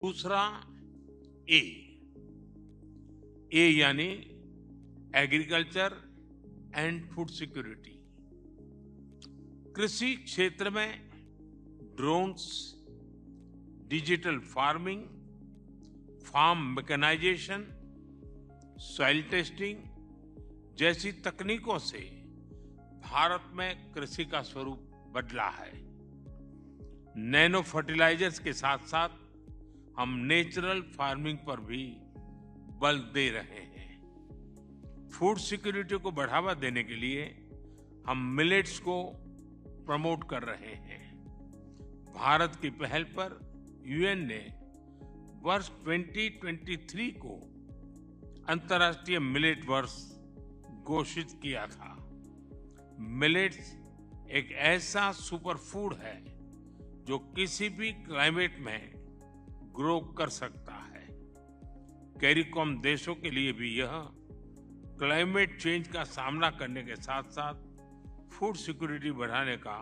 दूसरा ए। ए यानी agriculture and food security. कृषि क्षेत्र में drones, digital farming, farm mechanisation, soil testing जैसी तकनीकों से भारत में कृषि का स्वरूप बदला है। नैनो फर्टिलाइजर्स के साथ साथ हम नेचुरल फार्मिंग पर भी बल दे रहे हैं। फूड सिक्योरिटी को बढ़ावा देने के लिए हम मिलेट्स को प्रमोट कर रहे हैं। भारत की पहल पर यूएन ने वर्ष 2023 को अंतर्राष्ट्रीय मिलेट वर्ष घोषित किया था। मिलेट्स एक ऐसा सुपर फूड है जो किसी भी क्लाइमेट में ग्रो कर सकता है। कैरिकॉम देशों के लिए भी यह क्लाइमेट चेंज का सामना करने के साथ साथ फूड सिक्योरिटी बढ़ाने का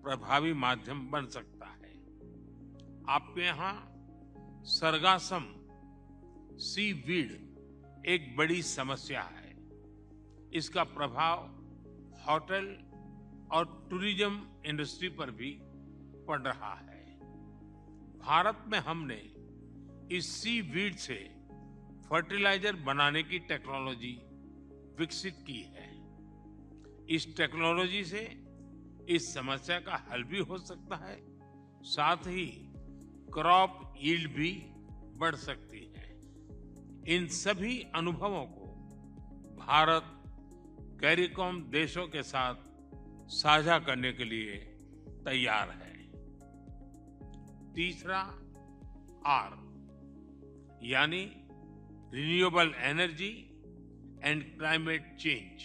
प्रभावी माध्यम बन सकता है। आपके यहाँ सरगासम सी वीड एक बड़ी समस्या है। इसका प्रभाव होटल और टूरिज्म इंडस्ट्री पर भी पड़ रहा है। भारत में हमने इस सी वीड से फर्टिलाइजर बनाने की टेक्नोलॉजी विकसित की है। इस टेक्नोलॉजी से इस समस्या का हल भी हो सकता है, साथ ही क्रॉप यील्ड भी बढ़ सकती है। इन सभी अनुभवों को भारत कैरिकॉम देशों के साथ साझा करने के लिए तैयार है। तीसरा आर यानी renewable energy and climate change.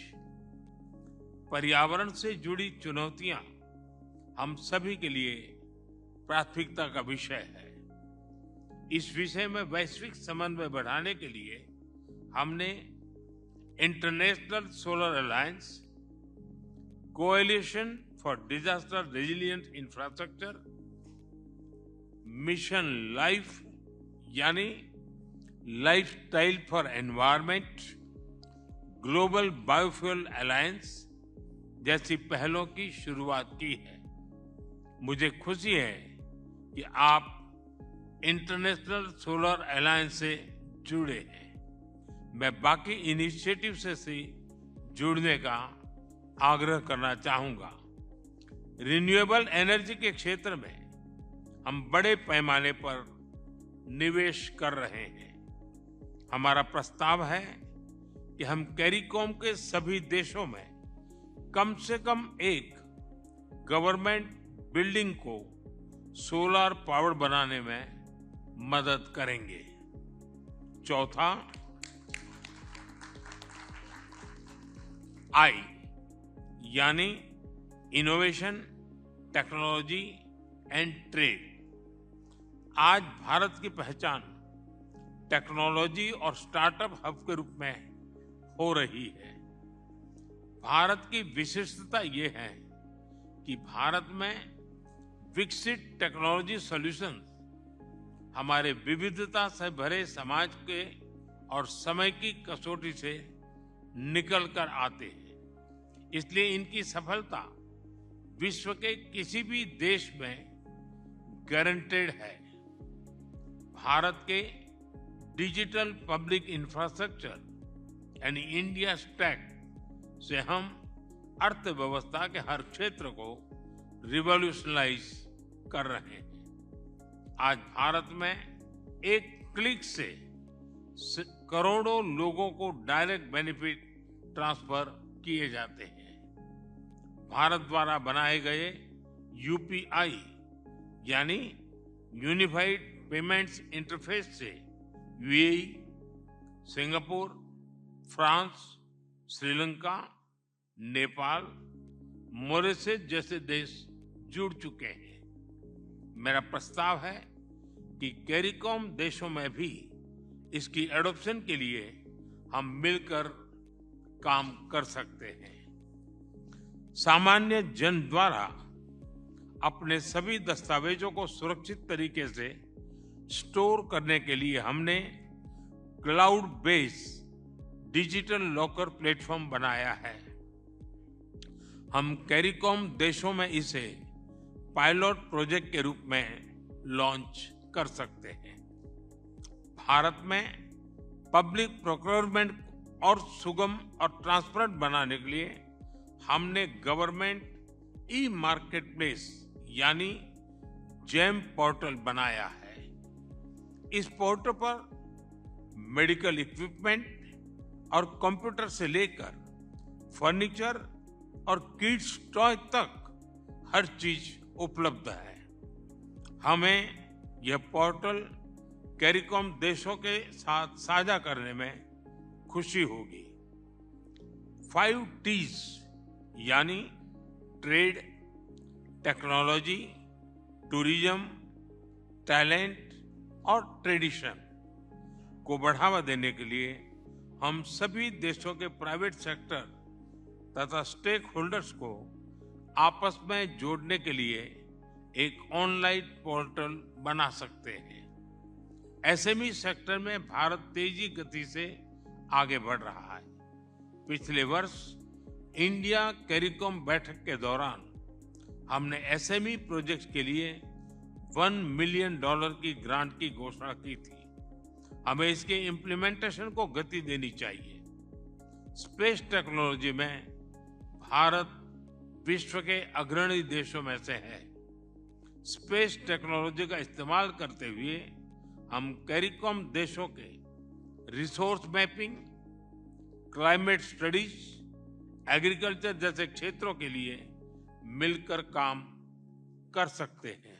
पर्यावरण से जुड़ी चुनौतियां हम सभी के लिए प्राथमिकता का विषय है। इस विषय में वैश्विक समन्वय बढ़ाने के लिए हमने international solar alliance, coalition for disaster resilient infrastructure, mission life यानी lifestyle for environment, global biofuel alliance जैसी पहलों की शुरुआत की है। मुझे खुशी है कि आप इंटरनेशनल सोलर अलायंस से जुड़े हैं। मैं बाकी इनिशिएटिव से जुड़ने का आग्रह करना चाहूंगा। रिन्यूएबल एनर्जी के क्षेत्र में हम बड़े पैमाने पर निवेश कर रहे हैं। हमारा प्रस्ताव है कि हम कैरिकॉम के सभी देशों में कम से कम एक गवर्नमेंट बिल्डिंग को सोलर पावर बनाने में मदद करेंगे। चौथा आई यानी इनोवेशन, टेक्नोलॉजी एंड ट्रेड। आज भारत की पहचान टेक्नोलॉजी और स्टार्टअप हब के रूप में हो रही है। भारत की विशिष्टता ये है कि भारत में विकसित टेक्नोलॉजी सॉल्यूशंस हमारे विविधता से भरे समाज के और समय की कसौटी से निकल कर आते हैं। इसलिए इनकी सफलता विश्व के किसी भी देश में गारंटेड है। भारत के डिजिटल पब्लिक इंफ्रास्ट्रक्चर यानी इंडिया स्टैक से हम अर्थव्यवस्था के हर क्षेत्र को रिवॉल्यूशनलाइज कर रहे हैं। आज भारत में एक क्लिक से करोड़ों लोगों को डायरेक्ट बेनिफिट ट्रांसफर किए जाते हैं। भारत द्वारा बनाए गए यूपीआई यानी यूनिफाइड पेमेंट्स इंटरफेस से UAE, Singapore, France, Sri Lanka, Nepal, Mauritius जैसे देश जुड़ चुके हैं। मेरा प्रस्ताव है कि कैरिकॉम देशों में भी इसकी एडॉप्शन के लिए हम मिलकर काम कर सकते हैं। सामान्य जन द्वारा अपने सभी दस्तावेजों को सुरक्षित तरीके से स्टोर करने के लिए हमने cloud based digital locker platform बनाया है। हम कैरिकॉम देशों में इसे पायलट प्रोजेक्ट के रूप में लॉन्च कर सकते हैं। भारत में पब्लिक प्रोक्योरमेंट और सुगम और ट्रांसपेरेंट बनाने के लिए हमने गवर्नमेंट ई मार्केट प्लेस यानी जेम पोर्टल बनाया है। इस पोर्टल पर मेडिकल इक्विपमेंट और कंप्यूटर से लेकर फर्नीचर और किड्स टॉय तक हर चीज उपलब्ध है। हमें यह पोर्टल कैरिकॉम देशों के साथ साझा करने में खुशी होगी। 5 T's यानी ट्रेड, टेक्नोलॉजी, टूरिज्म, टैलेंट और ट्रेडिशन को बढ़ावा देने के लिए हम सभी देशों के प्राइवेट सेक्टर तथा स्टेक होल्डर्स को आपस में जोड़ने के लिए एक ऑनलाइन पोर्टल बना सकते हैं। एसएमई सेक्टर में भारत तेजी गति से आगे बढ़ रहा है। पिछले वर्ष इंडिया कैरिकॉम बैठक के दौरान हमने एसएमई प्रोजेक्ट्स के लिए $1 मिलियन की ग्रांट की घोषणा की थी। हमें इसके इम्प्लीमेंटेशन को गति देनी चाहिए। स्पेस टेक्नोलॉजी में भारत विश्व के अग्रणी देशों में से है। स्पेस टेक्नोलॉजी का इस्तेमाल करते हुए हम कैरिकॉम देशों के resource mapping, climate studies, agriculture जैसे क्षेत्रों के लिए मिलकर काम कर सकते हैं।